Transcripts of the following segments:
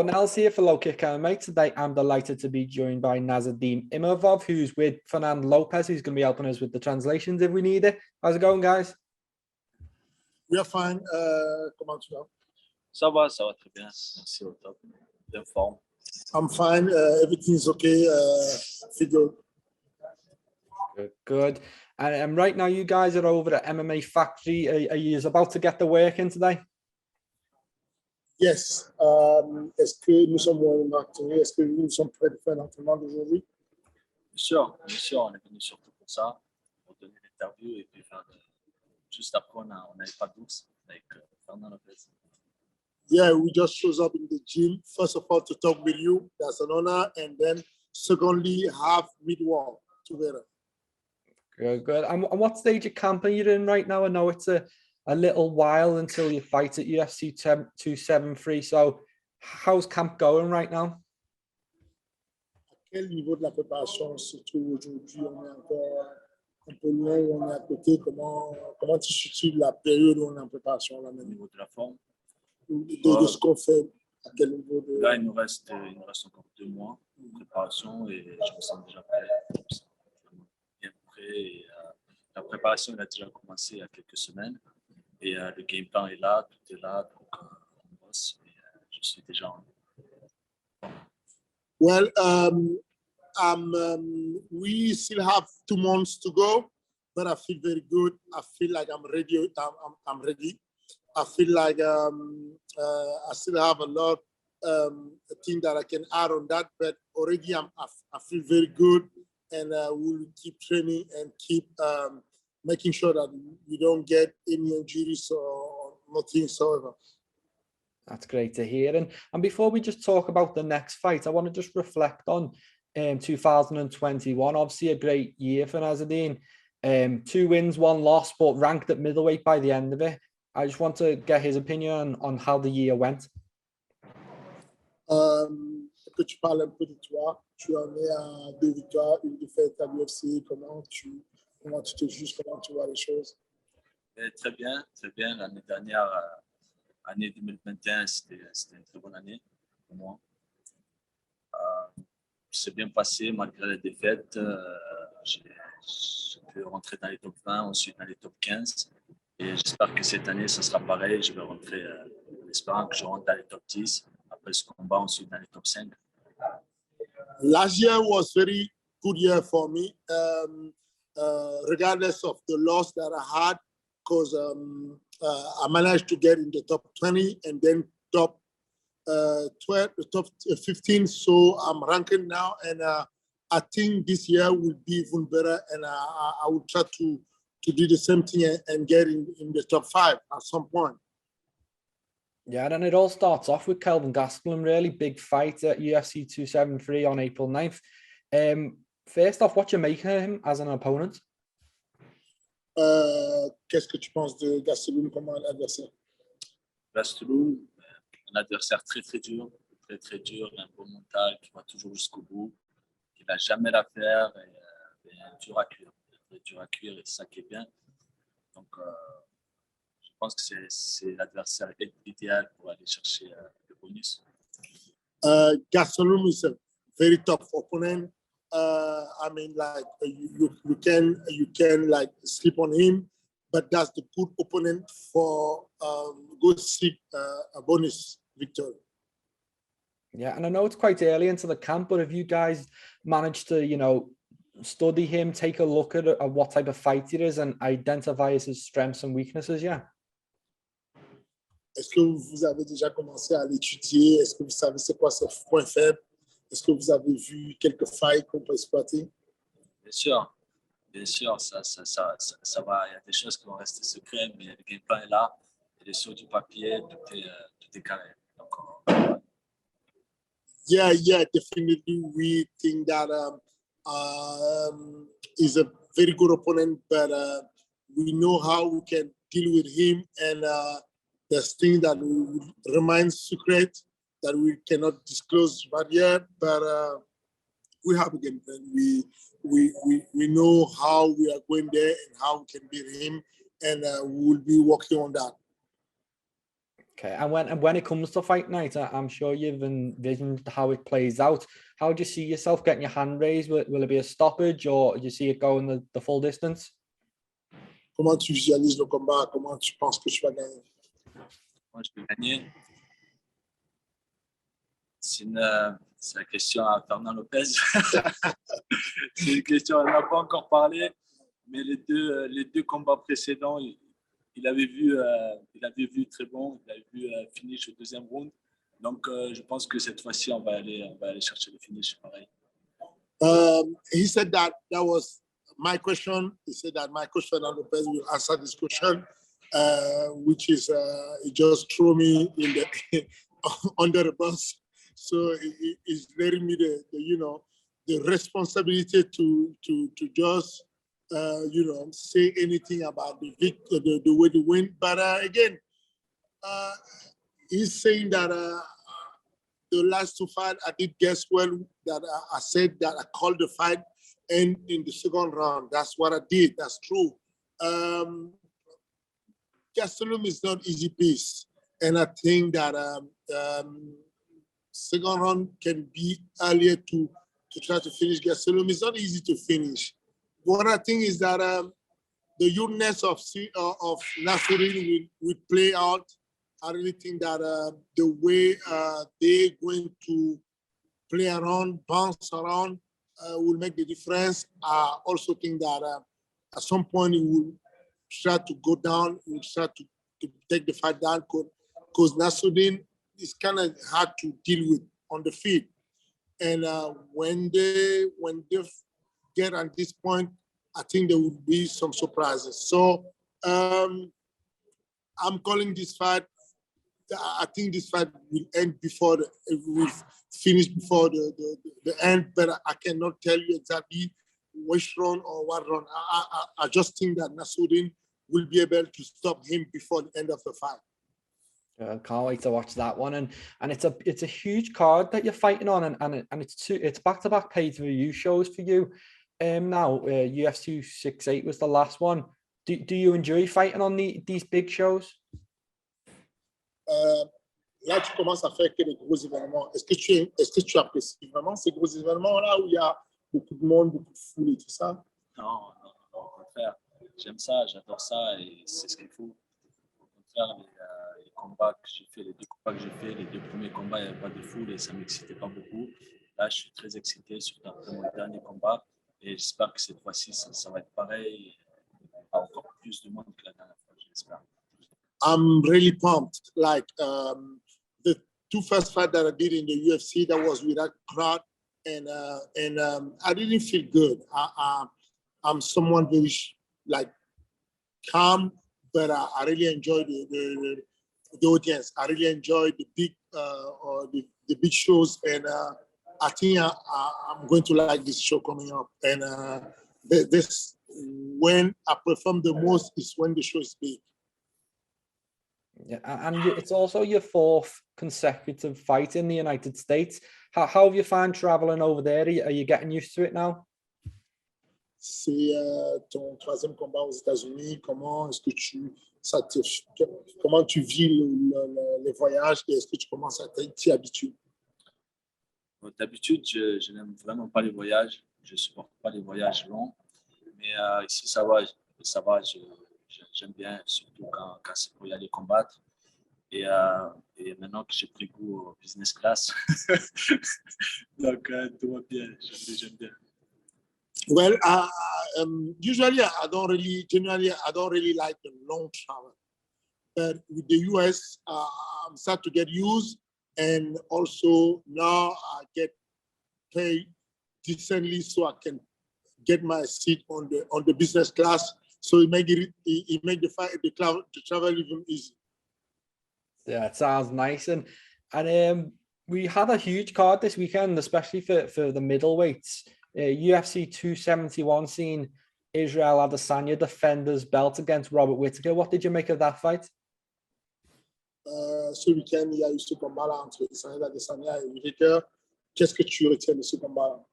Jordan Ellis here for LowKick MMA. Today, I'm delighted to be joined by Nassourdine Imavov, who's with Fernando Lopez, who's going to be helping us with the translations if we need it. How's it going, guys? We are fine. Comment tu vas? Ça va très bien. Merci, au top. Bien forme. I'm fine. Everything's okay. Feel good. Good. And right now, you guys are over at MMA Factory. Are you about to get the work in today? Yes. Est-ce que nous sommes au Factory? Est-ce que nous sommes prêts de faire l'entraînement d'aujourd'hui? Bien sûr, on est venu surtout pour ça, pour donner l'interview et puis faire juste après, on n'avait pas d'ours avec Fernando Lopez. Yeah, we just shows up in the gym. First of all, to talk with you, that's an honor. And then secondly, have mid-war together. Good. And what stage of camp are you in right now? I know it's a little while until you fight at UFC 273. So how's camp going right now? À quel niveau de la préparation se trouve aujourd'hui? On est encore un peu loin ou on est à côté? Comment tu situes la période où on est en préparation là Au maintenant? niveau de la forme, De ce qu'on fait, à quel niveau de... là, il nous reste encore 2 mois de préparation et je me sens déjà prêt. Je me sens bien prêt. Et, la préparation elle a déjà commencé il y a quelques semaines et le game plan est là, tout est là, donc on bosse et je suis déjà en... Well, we still have 2 months to go, but I feel very good. I feel like I'm ready. I'm ready. I feel like I still have a lot thing that I can add on that, but already I feel very good, and we'll keep training and keep making sure that we don't get any injuries or nothing so. That's great to hear. And before we just talk about the next fight, I want to just reflect on 2021. Obviously a great year for Nassourdine. 2 wins, 1 loss, but ranked at middleweight by the end of it. I just want to get his opinion on how the year went. Que tu parles un peu de toi. Tu en es à 2 victoires, 1 défaite à l'UFC. Comment tu te juges, comment tu vois les choses? Très bien. L'année dernière, année 2021, c'était une très bonne année pour moi. C'est bien passé malgré les défaites. J'ai pu rentrer dans les top 20, ensuite dans les top 15. Et j'espère que cette année, ça sera pareil. Je vais rentrer, en espérant que je rentre dans les top 10. Après ce combat, ensuite dans les top 5. Last year was very good year for me, regardless of the loss that I had, because I managed to get in the top 20 and then top 12, top 15. So I'm ranking now, and I think this year will be even better, and I will try to do the same thing and get in the top 5 at some point. Yeah, and it all starts off with Kelvin Gastelum, really big fight at UFC 273 on April 9th. First off, what you make of him as an opponent? Qu'est-ce que tu penses de Gastelum comme un adversaire? Gastelum, un adversaire très dur, un bon mental qui va toujours jusqu'au bout, qui n'a jamais l'affaire et dur à cuire. Dur à cuire et c'est ça qui est bien. Donc, je pense que c'est l'adversaire idéal pour aller chercher le bonus. Gastelum is a very tough opponent. I mean, like you can like sleep on him, but that's the good opponent for go seek a bonus victory. Yeah, and I know it's quite early into the camp, but have you guys managed to, study him, take a look at what type of fight it is and identify his strengths and weaknesses? Yeah. Est-ce que vous avez déjà commencé à l'étudier? Est-ce que vous savez c'est quoi ses points faibles? Est-ce que vous avez vu quelques failles qu'on peut exploiter? Bien sûr, ça va. Il y a des choses qui vont rester secrètes, mais le game plan est là. Il est sur du papier, tout est carré. Donc, yeah, definitely. We think that is a very good opponent, but we know how we can deal with him, and there's things that remain secret that we cannot disclose right yet. But we have a game plan. We know how we are going there and how we can beat him, and we will be working on that. Okay, and when it comes to fight night, I'm sure you've envisioned how it plays out. How do you see yourself getting your hand raised? Will it be a stoppage, or do you see it going the full distance? Comment tu visualises le combat? Comment tu penses que tu vas gagner? Moi, je vais gagner. C'est la question à Fernand Lopez. C'est une question, on n'a pas encore parlé, mais les deux combats précédents, il avait vu très bon, il avait vu finish au deuxième round. Donc, je pense que cette fois-ci, on va aller chercher le finish pareil. He said that was my question. He said that my coach Fernando Lopez will answer this question, which is he just threw me in the under the bus. So it's letting me the responsibility to just say anything about the way to win. But again, he's saying that the last two fights I did guess well that I said that I called the fight and in the second round. That's what I did. That's true. Gastelum is not easy piece, and I think that second round can be earlier to try to finish Gastelum. It's not easy to finish. What I think is that the uniqueness of Nassourdine will play out. I really think that the way they're going to play around, bounce around, will make the difference. I also think that at some point it will start to go down, it will start to take the fight down because Nassourdine is kind of hard to deal with on the field. And when they get at this point, I think there will be some surprises. So I'm calling this fight. I think this fight will end will finish before the end, but I cannot tell you exactly which round or what round. I just think that Nassourdine will be able to stop him before the end of the fight. I can't wait to watch that one, and it's a huge card that you're fighting on, and it's back-to-back pay-per-view shows for you. Now UFC 268 was the last one. Do you enjoy fighting on these big shows? Là, tu commences à faire que des gros événements. Est-ce que tu apprécies vraiment ces gros événements-là où il y a beaucoup de monde, beaucoup de foule et tout ça? Non, au contraire. J'aime ça, j'adore ça et c'est ce qu'il faut. Au contraire, les combats que j'ai fait, les deux combats que j'ai fait, les deux premiers combats, il n'y avait pas de foule et ça ne m'excitait pas beaucoup. Là, je suis très excité, surtout après mon dernier combat. Et j'espère que cette fois-ci, ça va être pareil. Il y aura encore plus de monde que la dernière fois, j'espère. I'm really pumped. Like the two first fights that I did in the UFC, that was with that crowd, and I didn't feel good. I'm someone very calm, but I really enjoy the audience. I really enjoy the big the big shows, and I think I'm going to like this show coming up. And this when I perform the most is when the show is big. Yeah, and it's also your fourth consecutive fight in the United States. How have you found traveling over there? Are you getting used to it now? C'est ton troisième combat aux États-Unis. Comment tu vis les voyages et est-ce que tu commences à t'y habituer? D'habitude, je n'aime vraiment pas les voyages. Je ne supporte pas les voyages longs. Mais ici, ça va. J'aime bien, surtout quand c'est pour y aller combattre. Et maintenant que j'ai pris goût au business class, donc tout va bien, j'aime bien. Well, usually I don't really like the long travel. But with the US, I'm starting to get used, and also now I get paid decently so I can get my seat on the business class. So it make the travel even easy. Yeah, it sounds nice, and we had a huge card this weekend, especially for the middleweights. UFC 271 seen Israel Adesanya defend his belt against Robert Whittaker. What did you make of that fight? Ce week-end, il y a eu ce combat-là entre Israel Adesanya et Whittaker. Qu'est-ce que tu retiens de ce combat-là?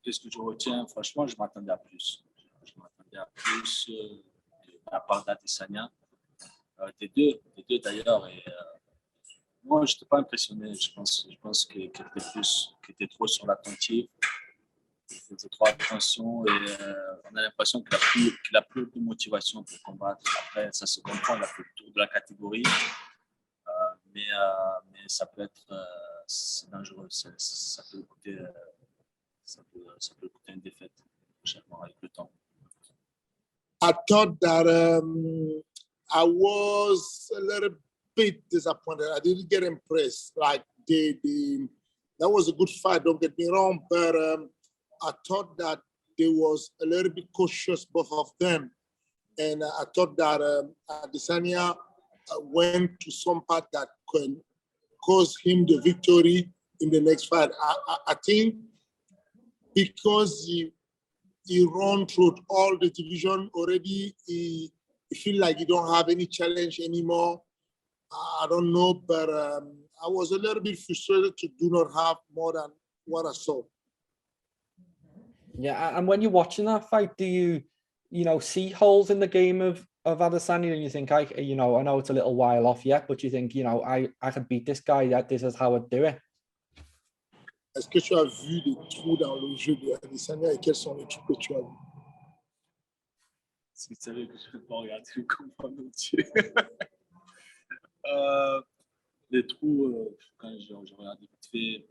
Qu'est-ce que je retiens? Franchement, je m'attendais à plus. Je m'attendais à plus de la part d'Adesanya. des deux d'ailleurs. Et moi, je n'étais pas impressionné. Je pense qu'il était trop sur l'attentif. Il faisait trop attention et on a l'impression qu'il a plus de motivation pour combattre. Après, ça se comprend, il a fait le tour de la catégorie. Mais ça peut être c'est dangereux. Ça peut coûter une défaite prochainement avec le temps. I thought that I was a little bit disappointed. I didn't get impressed. Like that was a good fight. Don't get me wrong, but I thought that they was a little bit cautious, both of them, and I thought that Adesanya went to some part that could cause him the victory in the next fight. I think because he run through all the division already, he feel like he don't have any challenge anymore. I don't know, but I was a little bit frustrated to do not have more than what I saw. Yeah, and when you're watching that fight, do you see holes in the game of Adesanya, and you think, I know it's a little while off yet, but you think, I could beat this guy, that this is how I'd do it? Est-ce que tu as vu des trous dans le jeu de Adesanya et quels sont les trous que tu as vus? Si tu savais que je ne peux pas regarder le combat entier. Les trous, quand je regarde vite fait,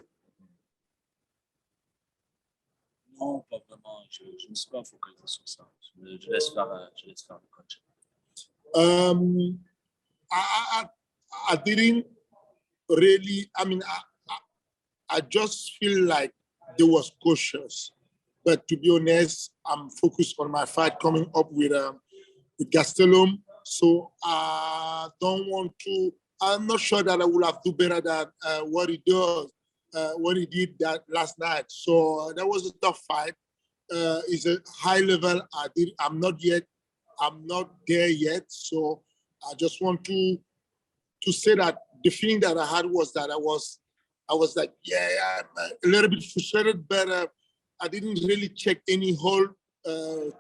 non, pas vraiment. Je ne me suis pas focalisé sur ça. Je laisse faire le coach. I didn't really, I just feel like they was cautious. But to be honest, I'm focused on my fight coming up with Gastelum. So I don't want to, I'm not sure that I will have to do better than what he did that last night. So that was a tough fight. It's a high level. I'm not there yet. So I just want to say that the feeling that I had was that I was like, I'm a little bit frustrated, but I didn't really check any hole a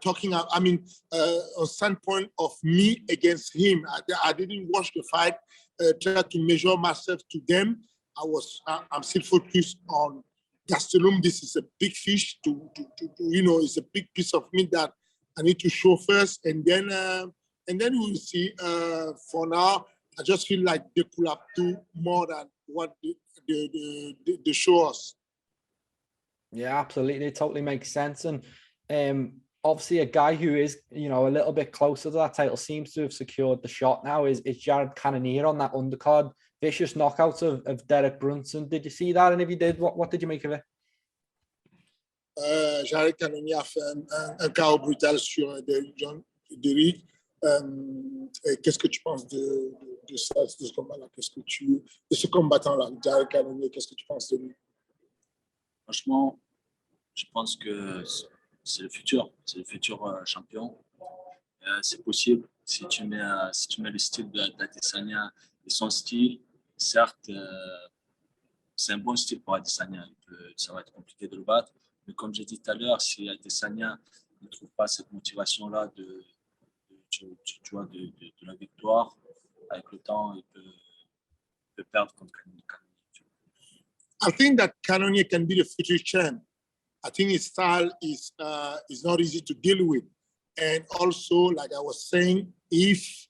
standpoint of me against him. I didn't watch the fight, try to measure myself to them. I'm still focused on Gastelum. This is a big fish it's a big piece of meat that I need to show first, and then we'll see. For now, I just feel like they could have done more than what they show us. Yeah, absolutely. It totally makes sense. And obviously a guy who is, a little bit closer to that title, seems to have secured the shot now, is Jared Cannonier on that undercard. Vicious knockout of Derek Brunson. Did you see that? And if you did, what did you make of it? Jared Cannonier a fait un KO brutal sur Derek. Qu'est-ce que tu penses de ça, de ce combat-là? De ce combattant-là, Jared Cannonier, qu'est-ce que tu penses de lui? Franchement, je pense que c'est le futur champion. C'est possible si tu mets le style d'Adesanya et son style. Certes, c'est un bon style pour Adesanya. Ça va être compliqué de le battre. Mais comme j'ai dit tout à l'heure, si Adesanya ne trouve pas cette motivation-là de la victoire, avec le temps, il peut perdre contre Cannonier. I think that Cannonier can be the future champ. I think his style is not easy to deal with. And also, like I was saying, if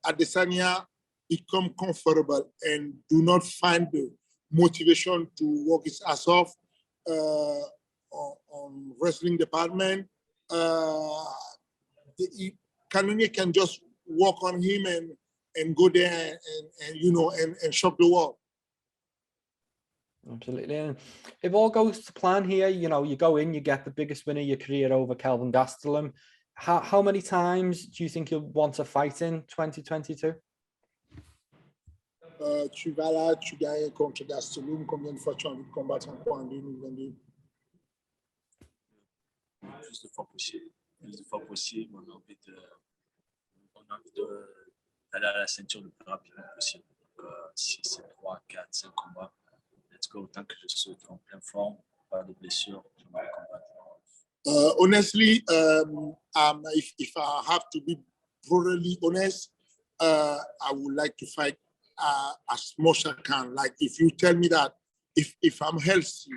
Adesanya become comfortable and do not find the motivation to work his ass off on wrestling department, Cannonier can just walk on him and go there and shock the world. Absolutely. And if all goes to plan here, you go in, you get the biggest win of your career over Kelvin Gastelum. How many times do you think you'll want to fight in 2022? Tu vas là, tu gagnes contre Gastelum. Combien de fois tu as envie de combattre encore en 2022? Plus de fois possible. On a envie d'aller à la ceinture le plus rapidement possible. Donc, si c'est 3, 4, 5 combats, let's go. Tant que je suis en pleine forme, pas de blessure, j'aimerais combattre. Honestly, if I have to be brutally honest, I would like to fight as much as I can. Like if you tell me that if I'm healthy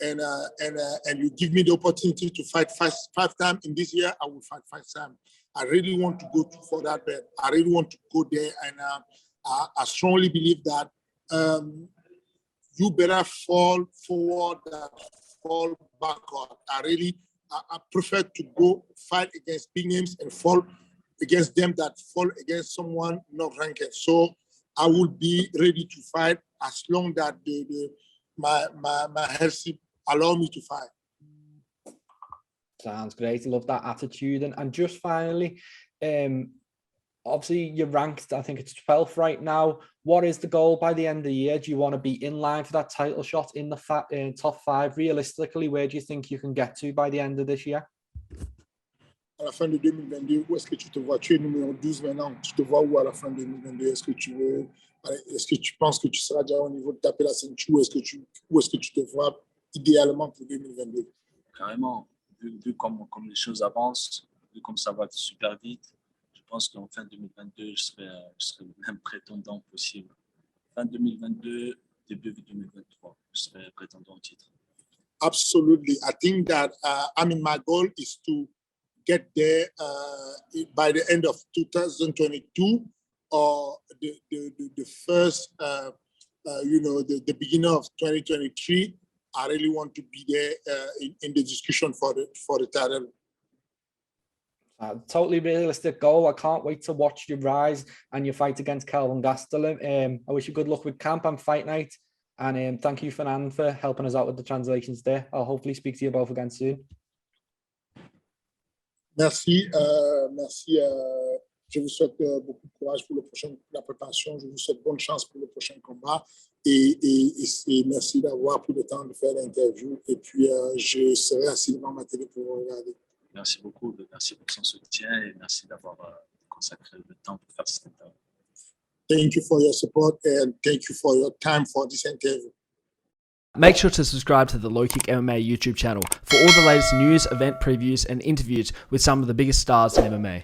and you give me the opportunity to fight five times in this year, I will fight 5 times. I really want to go for that belt. I really want to go there, and I strongly believe that you better fall forward than fall backward. I prefer to go fight against big names and fall against them that fall against someone not ranked. So I will be ready to fight as long that my health allow me to fight. Sounds great. I love that attitude. And just finally, obviously you're ranked, I think it's 12th right now. What is the goal by the end of the year? Do you want to be in line for that title shot in the top 5? Realistically, where do you think you can get to by the end of this year? À la fin de 2022, où est-ce que tu te vois? Tu es numéro 12 maintenant. Tu te vois où à la fin de 2022? Est-ce que tu penses que tu seras déjà au niveau de taper la ceinture? Où est-ce que tu te vois idéalement pour 2022? Carrément. Vu comme les choses avancent, vu comme ça va super vite, je pense qu'en fin 2022, je serai le même prétendant possible. Fin 2022, début 2023, je serai prétendant au titre. Absolutely. I think that, my goal is to get there by the end of 2022 or the first, the beginning of 2023. I really want to be there in the discussion for the title. Totally realistic goal. I can't wait to watch you rise and your fight against Kelvin Gastelum. I wish you good luck with camp and fight night. And thank you, Fernand, for helping us out with the translations there. I'll hopefully speak to you both again soon. Merci. Je vous souhaite beaucoup de courage pour la préparation. Je vous souhaite bonne chance pour le prochain combat. Et merci d'avoir pris le temps de faire l'interview. Et puis, je serai assis devant ma télé pour regarder. Merci beaucoup. Merci pour son soutien et merci d'avoir consacré le temps pour faire cette interview. Thank you for your support and thank you for your time for this interview. Make sure to subscribe to the LowKick MMA YouTube channel for all the latest news, event previews, and interviews with some of the biggest stars in MMA.